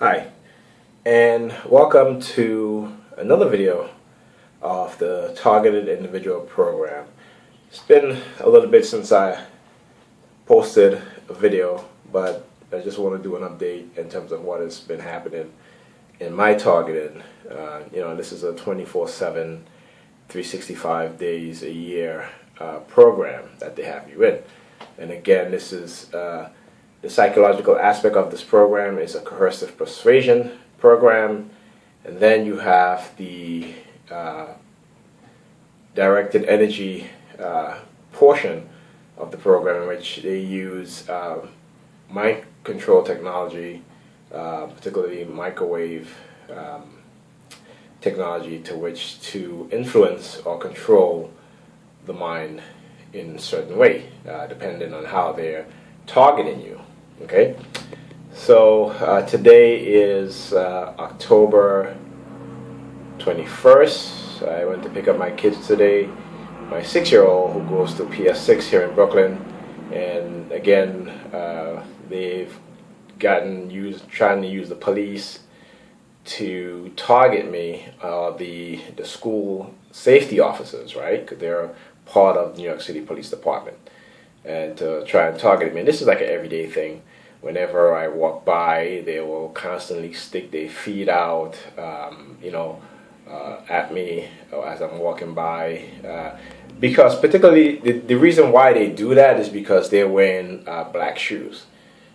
Hi, and welcome to another video of the Targeted Individual Program. It's been a little bit since I posted a video, but I just want to do an update in terms of what has been happening in my targeted. This is a 24/7, 365 days a year program that they have you in. And again, this is the psychological aspect of this program is a coercive persuasion program, and then you have the directed energy portion of the program, in which they use mind control technology, particularly microwave technology, to influence or control the mind in a certain way, depending on how they're targeting you. Okay, so today is October 21st. I went to pick up my kids today. My 6-year-old, who goes to PS6 here in Brooklyn, and again, they've trying to use the police to target me, the school safety officers, right? Because they're part of the New York City Police Department, and to try and target me. And this is like an everyday thing. Whenever I walk by, they will constantly stick their feet out, at me as I'm walking by. Because particularly the reason why they do that is because they're wearing black shoes.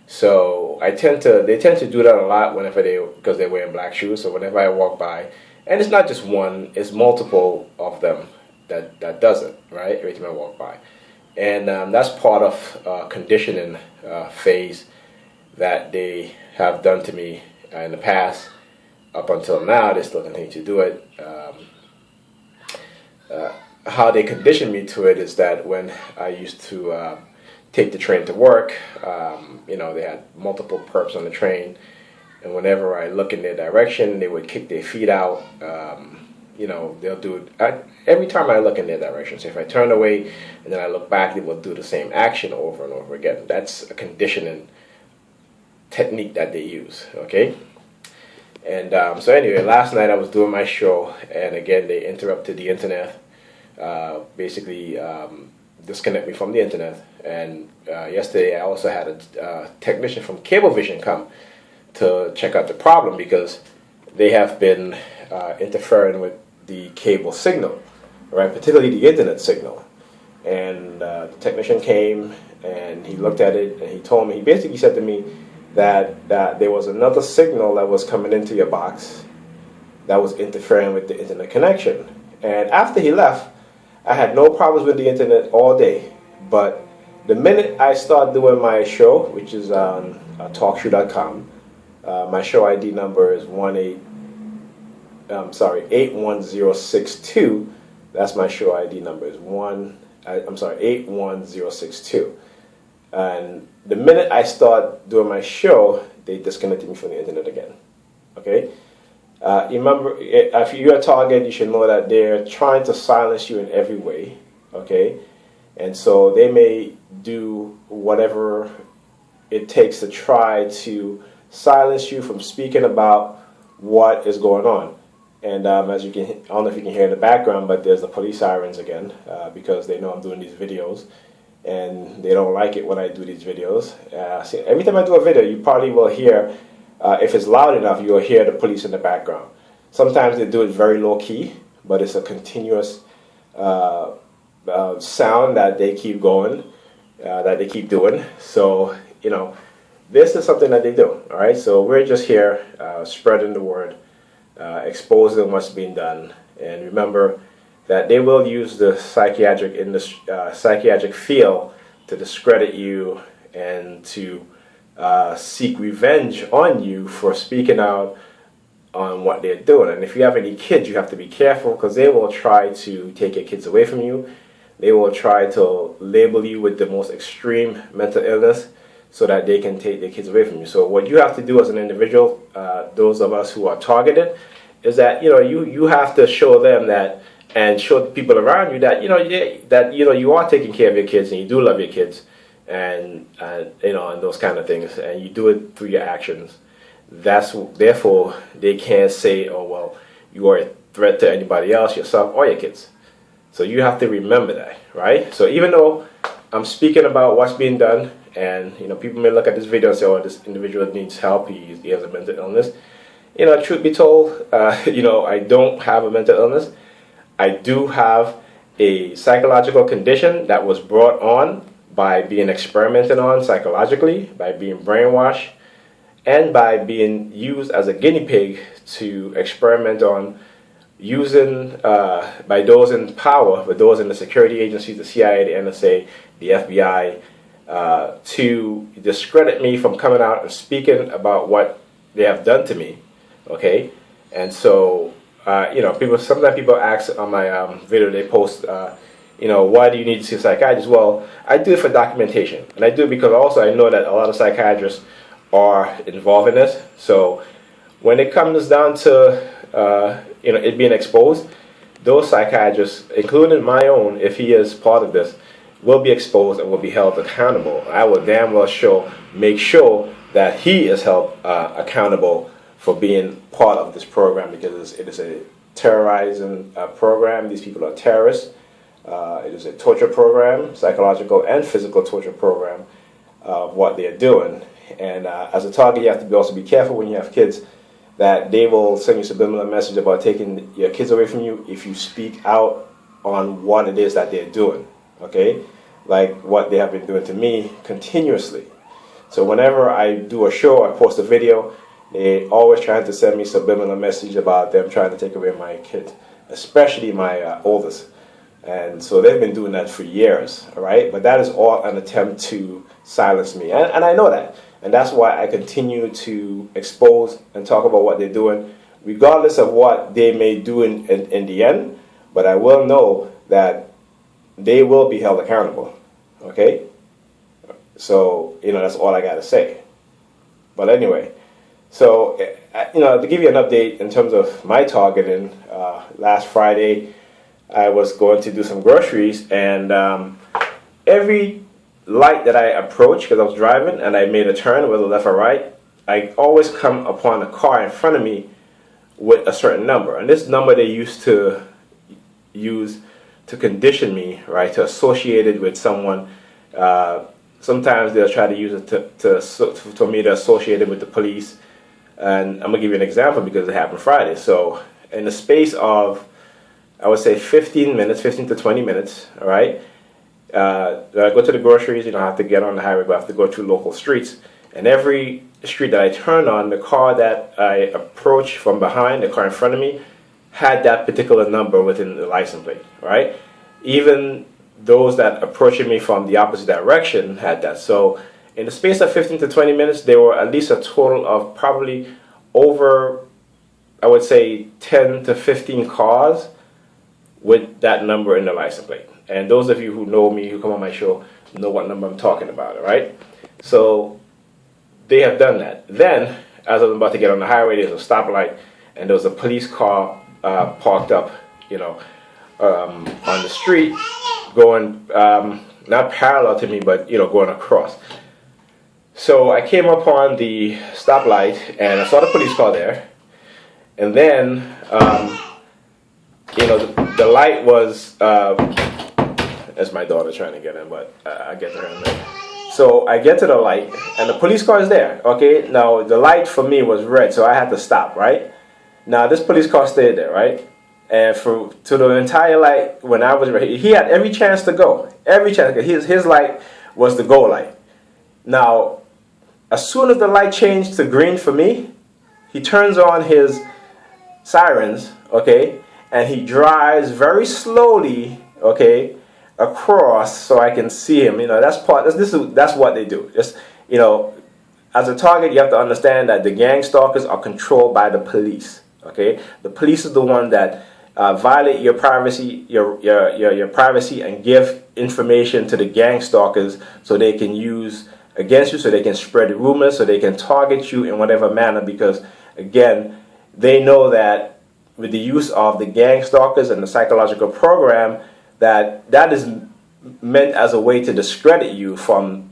So they tend to do that a lot because they're wearing black shoes. So whenever I walk by, and it's not just one, it's multiple of them that does it, right? Every time I walk by. And that's part of conditioning phase that they have done to me in the past. Up until now, they still continue to do it. How they conditioned me to it is that when I used to take the train to work, they had multiple perps on the train, and whenever I look in their direction, they would kick their feet out. They'll do it every time I look in their direction. So if I turn away and then I look back, they will do the same action over and over again. That's a conditioning technique that they use, okay? And so anyway, last night I was doing my show, and again, they interrupted the internet, basically disconnect me from the internet. And yesterday I also had a technician from Cablevision come to check out the problem, because they have been interfering with the cable signal, right, particularly the internet signal. And the technician came and he looked at it, and he basically said to me that there was another signal that was coming into your box that was interfering with the internet connection. And after he left, I had no problems with the internet all day. But the minute I start doing my show, which is on talkshoe.com, my show ID number is 81062. That's my show ID number is 81062. And the minute I start doing my show, they disconnected me from the internet again. Okay? Remember, if you're a target, you should know that they're trying to silence you in every way. Okay? And so they may do whatever it takes to try to silence you from speaking about what is going on. And as you can, I don't know if you can hear in the background, but there's the police sirens again, because they know I'm doing these videos, and they don't like it when I do these videos. See, every time I do a video, you probably will hear, if it's loud enough, you'll hear the police in the background. Sometimes they do it very low key, but it's a continuous sound that they keep going, that they keep doing. So, this is something that they do. All right, so we're just here spreading the word, exposing what's being done, and remember that they will use the psychiatric field to discredit you and to seek revenge on you for speaking out on what they're doing. And if you have any kids, you have to be careful, because they will try to take your kids away from you. They will try to label you with the most extreme mental illness so that they can take their kids away from you. So what you have to do as an individual, those of us who are targeted, is that you have to show them that, and show the people around you that you are taking care of your kids and you do love your kids, and those kind of things, and you do it through your actions. therefore they can't say, oh well, you are a threat to anybody else, yourself or your kids. So you have to remember that, right? So even though I'm speaking about what's being done, and people may look at this video and say, oh, this individual needs help, he has a mental illness. Truth be told, I don't have a mental illness. I do have a psychological condition that was brought on by being experimented on psychologically, by being brainwashed, and by being used as a guinea pig to experiment on using by those in power, by those in the security agencies, the CIA, the NSA, the FBI, to discredit me from coming out and speaking about what they have done to me. Okay, and so sometimes people ask on my video, they post, why do you need to see a psychiatrist? Well, I do it for documentation, and I do it because also I know that a lot of psychiatrists are involved in this. So when it comes down to it being exposed, those psychiatrists, including my own, if he is part of this, will be exposed and will be held accountable. I will damn well make sure that he is held accountable for being part of this program, because it is a terrorizing program. These people are terrorists. It is a torture program, psychological and physical torture program of what they're doing. And as a target, you have to also be careful when you have kids, that they will send you subliminal message about taking your kids away from you if you speak out on what it is that they're doing, okay? Like what they have been doing to me continuously. So whenever I do a show, I post a video, they always trying to send me subliminal message about them trying to take away my kids, especially my oldest. And so they've been doing that for years, all right? But that is all an attempt to silence me. And I know that. And that's why I continue to expose and talk about what they're doing, regardless of what they may do in the end. But I will know that they will be held accountable, okay? So, that's all I got to say. But anyway, so, to give you an update in terms of my targeting, last Friday, I was going to do some groceries, and every light that I approached, because I was driving and I made a turn, whether left or right, I always come upon a car in front of me with a certain number. And this number they used to use to condition me, right, to associate it with someone. Sometimes they'll try to use it for me to associate it with the police. And I'm going to give you an example because it happened Friday. So in the space of, I would say 15 to 20 minutes, all right, I go to the groceries, I have to get on the highway, but I have to go through local streets. And every street that I turn on, the car that I approach from behind, the car in front of me, had that particular number within the license plate, right? Even those that approaching me from the opposite direction had that. So in the space of 15 to 20 minutes, there were at least a total of probably over, I would say, 10 to 15 cars with that number in the license plate. And those of you who know me, who come on my show, know what number I'm talking about, all right? So they have done that. Then, as I was about to get on the highway, there's a stoplight, and there was a police car parked up, on the street, going, not parallel to me, but, going across. So I came upon the stoplight, and I saw the police car there. And then, the light was, that's my daughter trying to get in, but I'll get to her in a minute. So I get to the light, and the police car is there, okay? Now, the light for me was red, so I had to stop, right? Now, this police car stayed there, right? And to the entire light, when I was ready, he had every chance to go. Every chance. His light was the go light. Now, as soon as the light changed to green for me, he turns on his sirens, okay? And he drives very slowly, okay, across so I can see him. That's what they do. Just, as a target, you have to understand that the gang stalkers are controlled by the police. Okay, the police is the one that violate your privacy, your privacy, and give information to the gang stalkers so they can use against you, so they can spread rumors, so they can target you in whatever manner. Because again, they know that with the use of the gang stalkers and the psychological program, that is meant as a way to discredit you from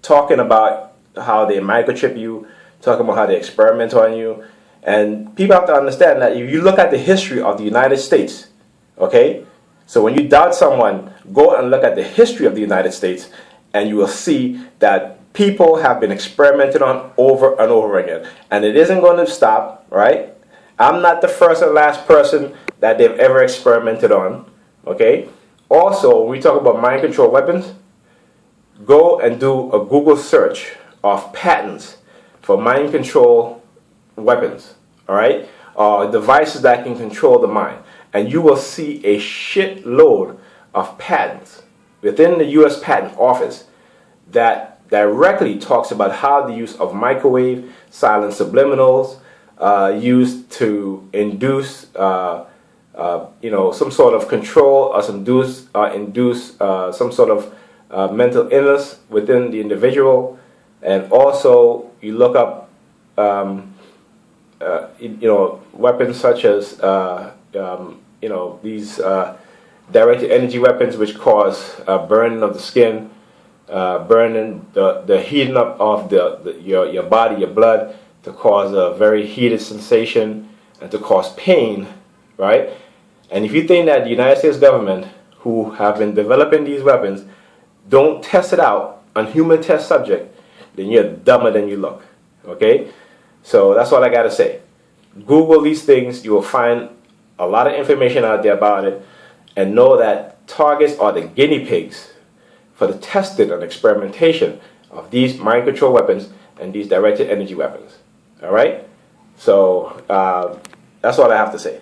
talking about how they microchip you, talking about how they experiment on you. And people have to understand that if you look at the history of the United States, okay, so when you doubt someone, go and look at the history of the United States, and you will see that people have been experimented on over and over again. And it isn't going to stop, right? I'm not the first and last person that they've ever experimented on, okay? Also, when we talk about mind control weapons, go and do a Google search of patents for mind control weapons, all right? Devices that can control the mind. And you will see a shitload of patents within the U.S. Patent Office that directly talks about how the use of microwave, silent subliminals, used to induce, some sort of control or induce some sort of mental illness within the individual. And also, you look up, weapons such as, these directed energy weapons, which cause burning of the skin, burning the heating up of your body, your blood, to cause a very heated sensation and to cause pain, right? And if you think that the United States government, who have been developing these weapons, don't test it out on human test subject, then you're dumber than you look, okay? So that's all I gotta say. Google these things, you will find a lot of information out there about it, and know that targets are the guinea pigs for the testing and experimentation of these mind control weapons and these directed energy weapons. All right? So that's all I have to say.